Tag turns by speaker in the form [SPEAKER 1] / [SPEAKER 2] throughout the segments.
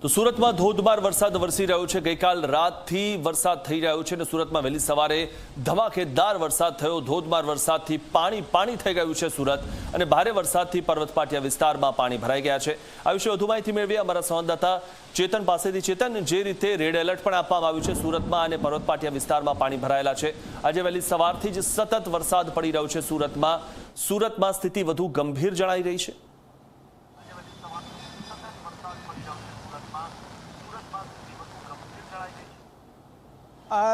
[SPEAKER 1] તો સુરતમાં ધોધમાર વરસાદ વરસી રહ્યો છે। ગઈકાલ રાતથી વરસાદ થઈ રહ્યો છે અને સુરતમાં વહેલી સવારે ધમાકેદાર વરસાદ થયો। ધોધમાર વરસાદથી પાણી થઈ ગયું છે સુરત અને ભારે વરસાદથી પર્વત પાટિયા વિસ્તારમાં પાણી ભરાઈ ગયા છે। આ વિશે વધુ માહિતી મેળવી અમારા સંવાદદાતા ચેતન પાસેથી। ચેતન, જે રીતે રેડ એલર્ટ પણ આપવામાં આવ્યું છે સુરતમાં અને પર્વત પાટિયા વિસ્તારમાં પાણી ભરાયેલા છે, આજે વહેલી સવારથી જ સતત વરસાદ પડી રહ્યો છે સુરતમાં સ્થિતિ વધુ ગંભીર જણાઈ રહી છે।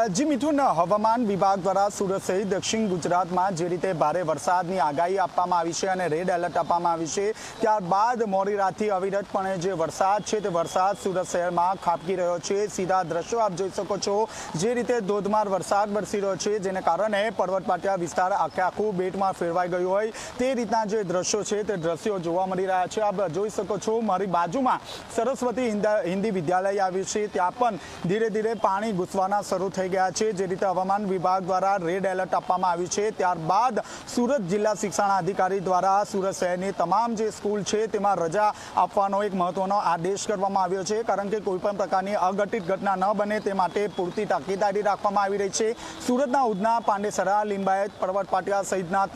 [SPEAKER 2] जी मिथुन, हवामान विभाग द्वारा सूरत सहित दक्षिण गुजरात में जे रीते भारे वरसादनी आगाही आपवामां आवी छे अने रेड एलर्ट आपवामां आव्युं छे, त्यारबाद मोडी रातथी अविरतपणे जे वरसाद छे ते वरसाद सूरत शहेरमां खाबकी रह्यो छे। सीधा दृश्यो आप जोई शको छो, जे रीते धोधमार वरसाद वरसी रह्यो छे, जेने कारणे पर्वत पाटिया विस्तार आखे आखुं बेटमां फेरवाई गयुं होय ते रीतना जे दृश्यो छे ते दृश्यो जोवा मळी रह्या छे। आप जोई शको छो मारी बाजुमां सरस्वती हिंदी विद्यालय आव्युं छे, त्यां पण धीरे धीरे पाणी घूसवाना शरू થઈ ગયા છે। જે રીતે હવામાન વિભાગ દ્વારા રેડ એલર્ટ આપવામાં આવ્યું છે, ત્યારબાદ સુરત જિલ્લા શિક્ષણાધિકારી દ્વારા સુરત શહેરની તમામ જે સ્કૂલ છે તેમાં રજા આપવાનો એક મહત્વનો આદેશ કરવામાં આવ્યો છે, કારણ કે કોઈપણ પ્રકારની અઘટિત ઘટના ન બને તે માટે પૂરતી તાકીદારી રાખવામાં આવી રહી છે। સુરતના ઉધના, પાંડેસરા, લિંબાયત, પર્વત પાટિયા સહિતના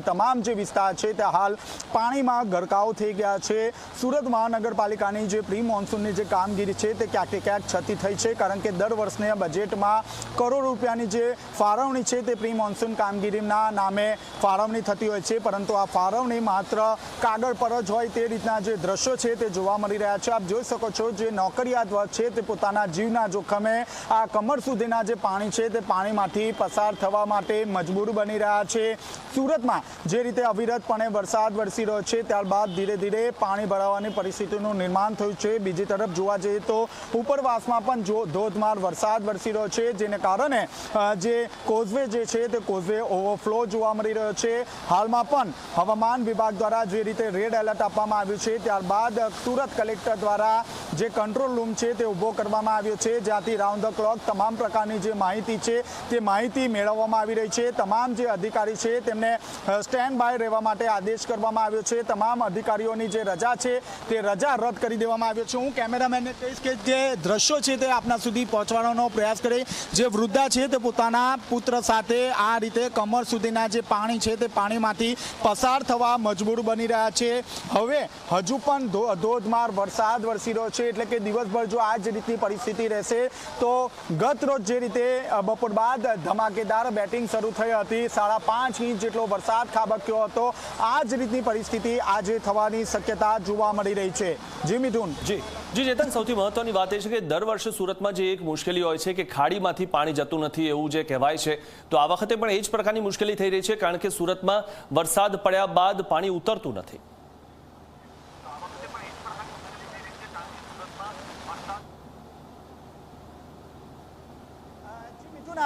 [SPEAKER 2] તમામ જે વિસ્તાર છે તે હાલ પાણીમાં ગરકાવ થઈ ગયા છે। સુરત મહાનગરપાલિકાની જે પ્રી મોન્સૂનની જે કામગીરી છે તે ક્યાંક ક્યાંક છતી થઈ છે, કારણ કે દર વર્ષને બજેટમાં કરોડ રૂપિયાની જે ફાળવણી છે તે પ્રી મોન્સૂન કામગીરીના નામે ફાળવણી થતી હોય છે, પરંતુ આ ફાળવણી માત્ર કાગળ પર જ હોય તે રીતના જે દ્રશ્યો છે તે જોવા મળી રહ્યા છે। આપ જોઈ શકો છો જે નોકરિયાત વર્ગ છે તે પોતાના જીવના જોખમે આ કમર સુધીના જે પાણી છે તે પાણીમાંથી પસાર થવા માટે મજબૂર બની રહ્યા છે। સુરતમાં જે રીતે અવિરતપણે વરસાદ વરસી રહ્યો છે, ત્યારબાદ ધીરે ધીરે પાણી ભરાવાની પરિસ્થિતિનું નિર્માણ થયું છે। બીજી તરફ જોવા જઈએ તો ઉપરવાસમાં પણ ધોધમાર વરસાદ વરસી રહ્યો છે, જેને કારણે જે કોઝવે જે છે તે કોઝવે ઓવરફ્લો જોવા મળી રહ્યો છે। હાલમાં પણ હવામાન વિભાગ દ્વારા જે રીતે રેડ એલર્ટ આપવામાં આવ્યું છે, ત્યારબાદ સુરત કલેક્ટર દ્વારા જે કંટ્રોલ રૂમ છે તે ઊભો કરવામાં આવ્યો છે, જ્યાંથી રાઉન્ડ ધ ક્લોક તમામ પ્રકારની જે માહિતી છે તે માહિતી મેળવવામાં આવી રહી છે। તમામ જે અધિકારી છે તેમને સ્ટેન્ડ બાય રહેવા માટે આદેશ કરવામાં આવ્યો છે। તમામ અધિકારીઓની જે રજા છે તે રજા રદ કરી દેવામાં આવ્યો છે। હું કેમેરામેનને કહીશ કે જે દ્રશ્યો છે તે આપના સુધી પહોંચવાનો પ્રયાસ કરે। જે વૃદ્ધા છે તે પોતાના પુત્ર સાથે આ રીતે કમર સુધીના જે પાણી છે તે પાણીમાંથી પસાર થવા મજબૂર બની રહ્યા છે। હવે હજુ પણ ધોધમાર વરસાદ વરસી રહ્યો છે, એટલે કે દિવસભર જો આ જ રીતની પરિસ્થિતિ રહેશે તો ગત રોજ જે રીતે બપોર બાદ ધમાકેદાર બેટિંગ શરૂ થઈ હતી, 5.5 ઇંચ જેટલો વરસાદ ખાબક્યો હતો, આ જ રીતની પરિસ્થિતિ આજે થવાની શક્યતા જોવા મળી રહી છે। જી મિથુન।
[SPEAKER 1] જી ચેતન, સૌથી મહત્વની વાત એ છે કે દર વર્ષે સુરતમાં જે એક મુશ્કેલી હોય છે કે ખાડીમાંથી પાણી જતું નથી એવું જે કહેવાય છે, તો આ વખતે પણ એ જ પ્રકારની મુશ્કેલી થઈ રહી છે, કારણ કે સુરતમાં વરસાદ પડ્યા બાદ પાણી ઉતરતું નથી।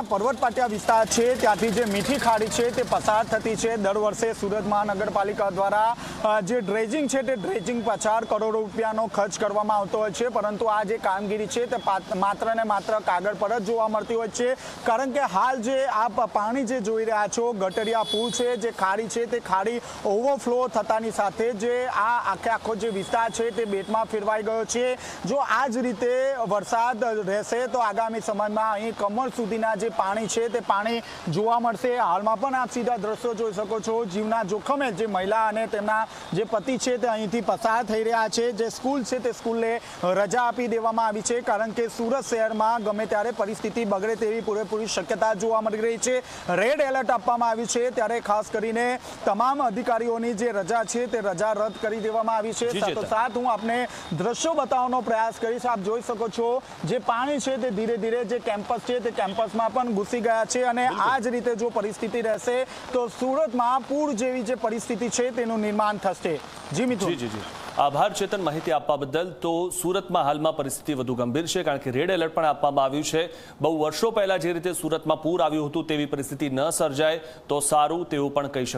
[SPEAKER 2] પર્વત પાટિયા વિસ્તાર છે ત્યાંથી જે મીઠી ખાડી છે તે પસાર થતી છે। દર વર્ષે સુરત મહાનગરપાલિકા દ્વારા જે ડ્રેજિંગ છે તે ડ્રેજિંગ પાછળ કરોડો રૂપિયાનો ખર્ચ કરવામાં આવતો હોય છે, પરંતુ આ જે કામગીરી છે તે માત્ર ને માત્ર કાગળ પર જ જોવા મળતી હોય છે, કારણ કે હાલ જે આપ પાણી જે જોઈ રહ્યા છો, ગટરિયા પુલ છે, જે ખાડી છે તે ખાડી ઓવરફ્લો થતાની સાથે જે આ આખો જે વિસ્તાર છે તે બેટમાં ફેરવાઈ ગયો છે। જો આ જ રીતે વરસાદ રહેશે તો આગામી સમયમાં અહીં કમર સુધીના જે પાણી છે તે પાણી જોવા મળશે। હાલમાં પણ આપ સીધા દ્રશ્યો જોઈ શકો છો, જીવના જોખમે જે મહિલા અને તેમના જે પતિ છે તે અહીંથી પસાર થઈ રહ્યા છે। જે સ્કૂલ છે તે સ્કૂલને રજા આપી દેવામાં આવી છે, કારણ કે સુરત શહેરમાં ગમે ત્યારે પરિસ્થિતિ બગડે તેવી પૂરેપૂરી શક્યતા જોવા મળી રહી છે। રેડ એલર્ટ આપવામાં આવ્યું છે, ત્યારે ખાસ કરીને તમામ અધિકારીઓની જે રજા છે તે રજા રદ કરી દેવામાં આવી છે। સાથોસાથ હું આપને દ્રશ્યો બતાવવાનો પ્રયાસ કરીશ। આપ જોઈ શકો છો જે પાણી છે તે ધીરે ધીરે જે કેમ્પસ છે તે કેમ્પસમાં પણ ઘૂસી ગયા છે, અને આ જ રીતે જો પરિસ્થિતિ રહેશે તો સુરતમાં પૂર જેવી જે પરિસ્થિતિ છે તેનું નિર્માણ થશે। જી મિથુન।
[SPEAKER 1] જી આભાર ચેતન, માહિતી આપવા બદલ। તો સુરતમાં હાલમાં પરિસ્થિતિ વધુ ગંભીર છે, કારણ કે રેડ એલર્ટ પણ આપવામાં આવ્યું છે। બહુ વર્ષો પહેલા જે રીતે સુરતમાં પૂર આવ્યું હતું તેવી પરિસ્થિતિ ન સર્જાય તો સારું તેવું પણ કહી શકાય।